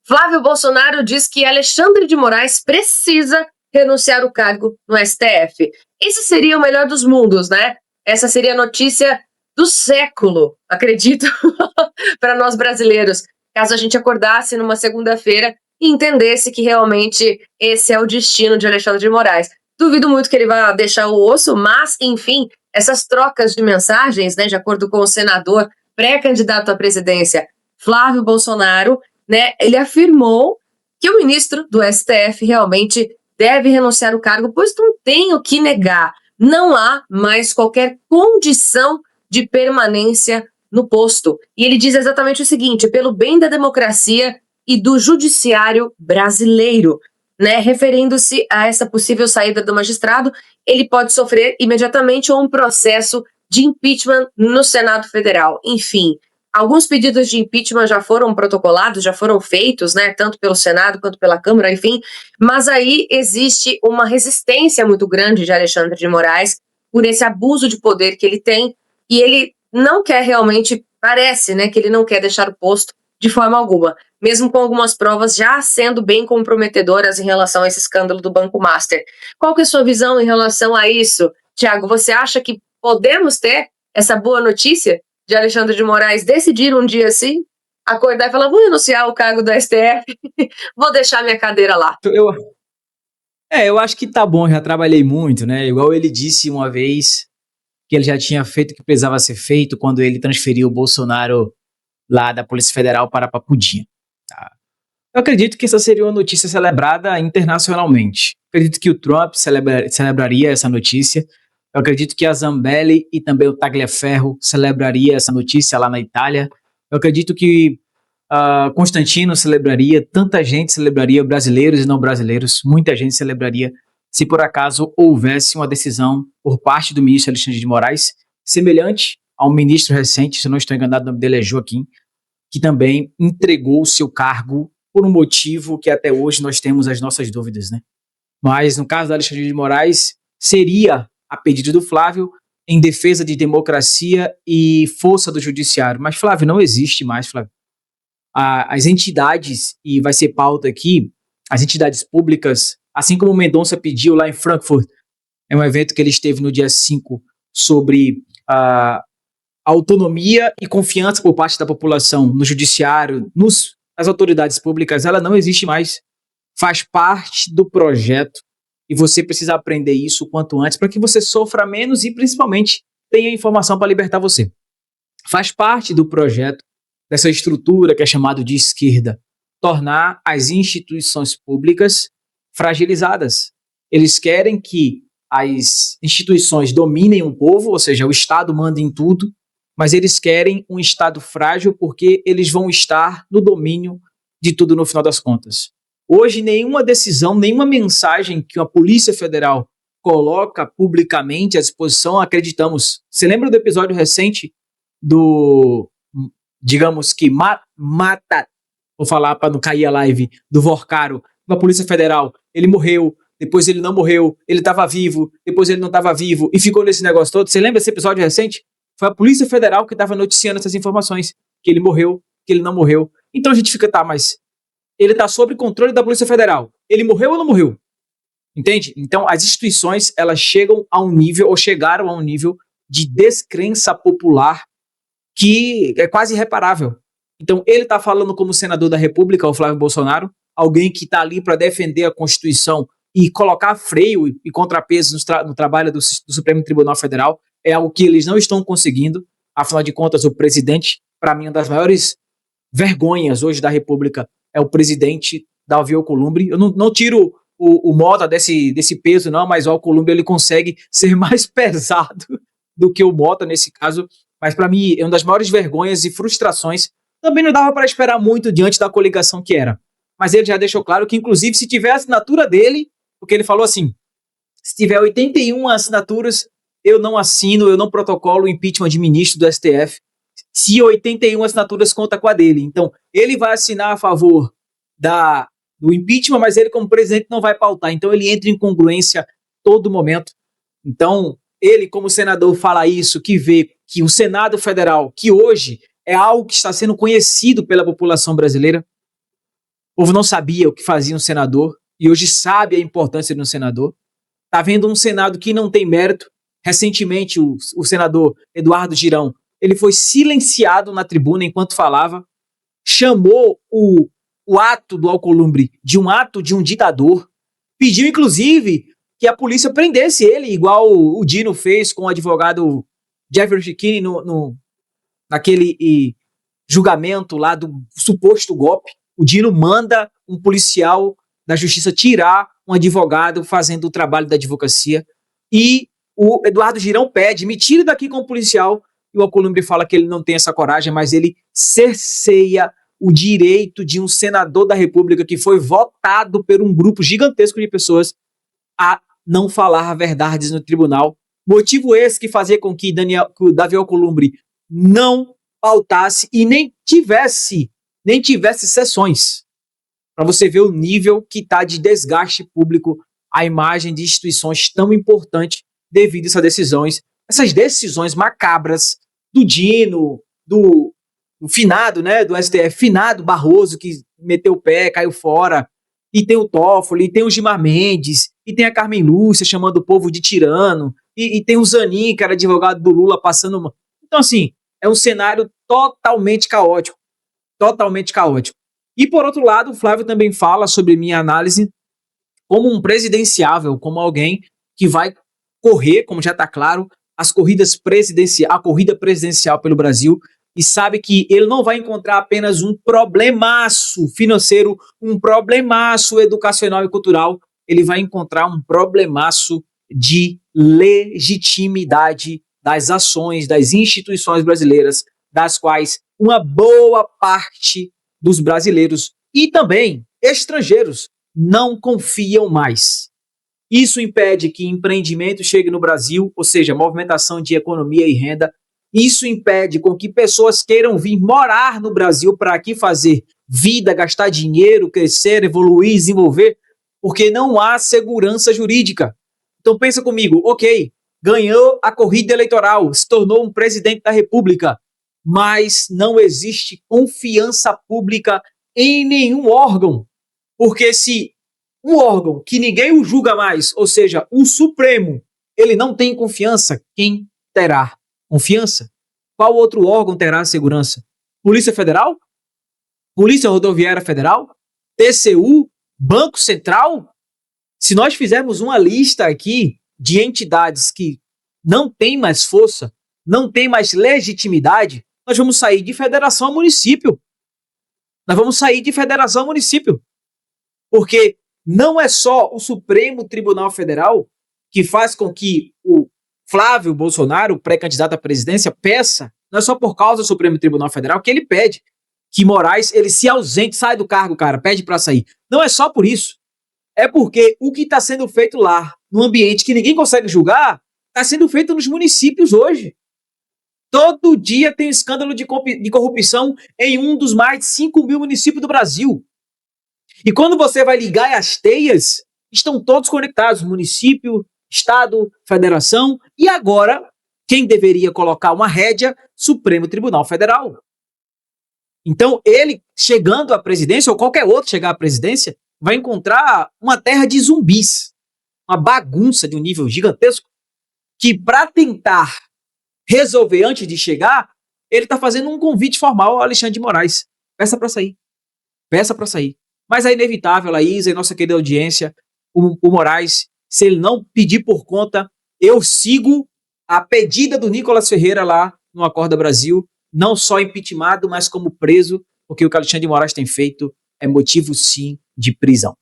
Flávio Bolsonaro diz que Alexandre de Moraes precisa renunciar ao cargo no STF. Esse seria o melhor dos mundos, né? Essa seria a notícia do século, acredito, para nós brasileiros, caso a gente acordasse numa segunda-feira e entendesse que realmente esse é o destino de Alexandre de Moraes. Duvido muito que ele vá deixar o osso, mas, enfim, essas trocas de mensagens, né, de acordo com o senador pré-candidato à presidência, Flávio Bolsonaro, né, ele afirmou que o ministro do STF realmente deve renunciar ao cargo, pois não tem o que negar. Não há mais qualquer condição de permanência no posto. E ele diz exatamente o seguinte: pelo bem da democracia e do judiciário brasileiro, né, referindo-se a essa possível saída do magistrado, ele pode sofrer imediatamente um processo de impeachment no Senado Federal. Enfim, alguns pedidos de impeachment já foram protocolados, já foram feitos, né, tanto pelo Senado quanto pela Câmara, enfim, mas aí existe uma resistência muito grande de Alexandre de Moraes por esse abuso de poder que ele tem, e ele não quer realmente, parece, né, que ele não quer deixar o posto de forma alguma, mesmo com algumas provas já sendo bem comprometedoras em relação a esse escândalo do Banco Master. Qual que é a sua visão em relação a isso, Thiago? Você acha que podemos ter essa boa notícia de Alexandre de Moraes decidir um dia assim, acordar e falar: vou renunciar ao cargo do STF, vou deixar minha cadeira lá? Eu acho que tá bom, já trabalhei muito, né? Igual ele disse uma vez que ele já tinha feito o que precisava ser feito quando ele transferiu o Bolsonaro lá da Polícia Federal para Papudinha. Tá? Eu acredito que essa seria uma notícia celebrada internacionalmente. Eu acredito que o Trump celebraria essa notícia. Eu acredito que a Zambelli e também o Tagliaferro celebraria essa notícia lá na Itália. Eu acredito que Constantino celebraria, tanta gente celebraria, brasileiros e não brasileiros, muita gente celebraria se por acaso houvesse uma decisão por parte do ministro Alexandre de Moraes, semelhante a um ministro recente, se eu não estou enganado, o nome dele é Joaquim, que também entregou o seu cargo por um motivo que até hoje nós temos as nossas dúvidas, né? Mas no caso do Alexandre de Moraes, seria a pedido do Flávio em defesa de democracia e força do judiciário. Mas, Flávio, não existe mais, Flávio. As entidades, e vai ser pauta aqui, as entidades públicas, assim como o Mendonça pediu lá em Frankfurt, é um evento que ele esteve no dia 5 sobre autonomia e confiança por parte da população no judiciário, nas autoridades públicas, ela não existe mais. Faz parte do projeto e você precisa aprender isso o quanto antes para que você sofra menos e principalmente tenha informação para libertar você. Faz parte do projeto dessa estrutura que é chamado de esquerda, tornar as instituições públicas fragilizadas. Eles querem que as instituições dominem o povo, ou seja, o Estado manda em tudo, mas eles querem um Estado frágil porque eles vão estar no domínio de tudo no final das contas. Hoje, nenhuma decisão, nenhuma mensagem que a Polícia Federal coloca publicamente à disposição, acreditamos. Você lembra do episódio recente do, digamos que, vou falar para não cair a live, do Vorcaro, da Polícia Federal? Ele morreu, depois ele não morreu, ele estava vivo, depois ele não estava vivo, e ficou nesse negócio todo. Você lembra desse episódio recente? Foi a Polícia Federal que estava noticiando essas informações, que ele morreu, que ele não morreu. Então a gente fica, mas ele está sob controle da Polícia Federal. Ele morreu ou não morreu? Entende? Então as instituições, elas chegam a um nível, ou chegaram a um nível de descrença popular que é quase irreparável. Então ele está falando como senador da República, o Flávio Bolsonaro, alguém que está ali para defender a Constituição e colocar freio e contrapeso no trabalho do Supremo Tribunal Federal. É algo que eles não estão conseguindo. Afinal de contas, o presidente, para mim, uma das maiores vergonhas hoje da República é o presidente Davi Alcolumbre. Eu não tiro o Mota desse peso, não, mas o Alcolumbre ele consegue ser mais pesado do que o Mota nesse caso. Mas para mim, é uma das maiores vergonhas e frustrações. Também não dava para esperar muito diante da coligação que era. Mas ele já deixou claro que, inclusive, se tiver a assinatura dele, porque ele falou assim, se tiver 81 assinaturas, eu não assino, eu não protocolo o impeachment de ministro do STF, se 81 assinaturas conta com a dele. Então, ele vai assinar a favor do impeachment, mas ele, como presidente, não vai pautar. Então, ele entra em incongruência todo momento. Então, ele, como senador, fala isso, que vê que o Senado Federal, que hoje é algo que está sendo conhecido pela população brasileira, O povo não sabia o que fazia um senador e hoje sabe a importância de um senador. Está vendo um Senado que não tem mérito. Recentemente, o senador Eduardo Girão, ele foi silenciado na tribuna enquanto falava, chamou o ato do Alcolumbre de um ato de um ditador, pediu, inclusive, que a polícia prendesse ele, igual o Dino fez com o advogado Jeffrey Schickini naquele julgamento lá do suposto golpe. O Dino manda um policial da justiça tirar um advogado fazendo o trabalho da advocacia e o Eduardo Girão pede, me tire daqui com o policial, e o Alcolumbre fala que ele não tem essa coragem, mas ele cerceia o direito de um senador da República que foi votado por um grupo gigantesco de pessoas a não falar verdades no tribunal. Motivo esse que fazia com que o Davi Alcolumbre não pautasse e nem tivesse sessões. Para você ver o nível que está de desgaste público a imagem de instituições tão importantes devido a essas decisões macabras do Dino, do finado, né, do STF, finado Barroso, que meteu o pé, caiu fora, e tem o Toffoli, e tem o Gilmar Mendes, e tem a Carmen Lúcia chamando o povo de tirano, e tem o Zanin, que era advogado do Lula, passando... Então, assim, é um cenário totalmente caótico. Totalmente caótico. E, por outro lado, o Flávio também fala sobre minha análise como um presidenciável, como alguém que vai correr, como já está claro, a corrida presidencial pelo Brasil, e sabe que ele não vai encontrar apenas um problemaço financeiro, um problemaço educacional e cultural, ele vai encontrar um problemaço de legitimidade das ações das instituições brasileiras, das quais uma boa parte dos brasileiros e também estrangeiros não confiam mais. Isso impede que empreendimento chegue no Brasil, ou seja, movimentação de economia e renda. Isso impede com que pessoas queiram vir morar no Brasil para aqui fazer vida, gastar dinheiro, crescer, evoluir, desenvolver, porque não há segurança jurídica. Então pensa comigo, ok, ganhou a corrida eleitoral, se tornou um presidente da República, mas não existe confiança pública em nenhum órgão, porque se um órgão que ninguém o julga mais, ou seja, o Supremo, ele não tem confiança, quem terá confiança? Qual outro órgão terá segurança? Polícia Federal? Polícia Rodoviária Federal? TCU? Banco Central? Se nós fizermos uma lista aqui de entidades que não têm mais força, não têm mais legitimidade, nós vamos sair de federação a município. Nós vamos sair de federação a município. Porque não é só o Supremo Tribunal Federal que faz com que o Flávio Bolsonaro, pré-candidato à presidência, peça, não é só por causa do Supremo Tribunal Federal que ele pede que Moraes, ele se ausente, sai do cargo, cara, pede para sair. Não é só por isso. É porque o que está sendo feito lá, num ambiente que ninguém consegue julgar, está sendo feito nos municípios hoje. Todo dia tem escândalo de corrupção em um dos mais de 5 mil municípios do Brasil. E quando você vai ligar as teias, estão todos conectados, município, estado, federação, e agora, quem deveria colocar uma rédea? Supremo Tribunal Federal. Então, ele chegando à presidência, ou qualquer outro chegar à presidência, vai encontrar uma terra de zumbis, uma bagunça de um nível gigantesco, que para tentar resolver antes de chegar, ele está fazendo um convite formal ao Alexandre de Moraes. Peça para sair. Peça para sair. Mas é inevitável, Laís e nossa querida audiência, o Moraes, se ele não pedir por conta, eu sigo a pedida do Nicolas Ferreira lá no Acorda Brasil, não só impeachmentado, mas como preso, porque o que o Alexandre de Moraes tem feito é motivo, sim, de prisão.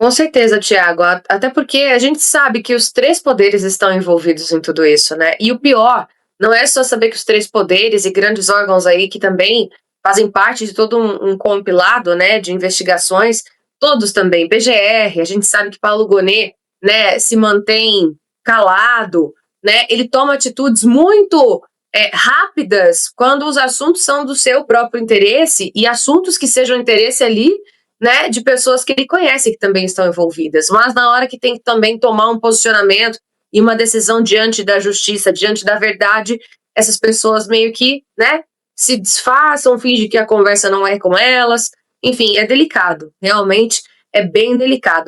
Com certeza, Thiago. Até porque a gente sabe que os três poderes estão envolvidos em tudo isso, né? E o pior não é só saber que os três poderes e grandes órgãos aí que também fazem parte de todo um compilado, né, de investigações, todos também, PGR, a gente sabe que Paulo Gonet, né, se mantém calado, né? Ele toma atitudes muito rápidas quando os assuntos são do seu próprio interesse e assuntos que sejam interesse ali, né, de pessoas que ele conhece que também estão envolvidas, mas na hora que tem que também tomar um posicionamento e uma decisão diante da justiça, diante da verdade, essas pessoas meio que, né, se disfarçam, fingem que a conversa não é com elas. Enfim, é delicado. Realmente é bem delicado.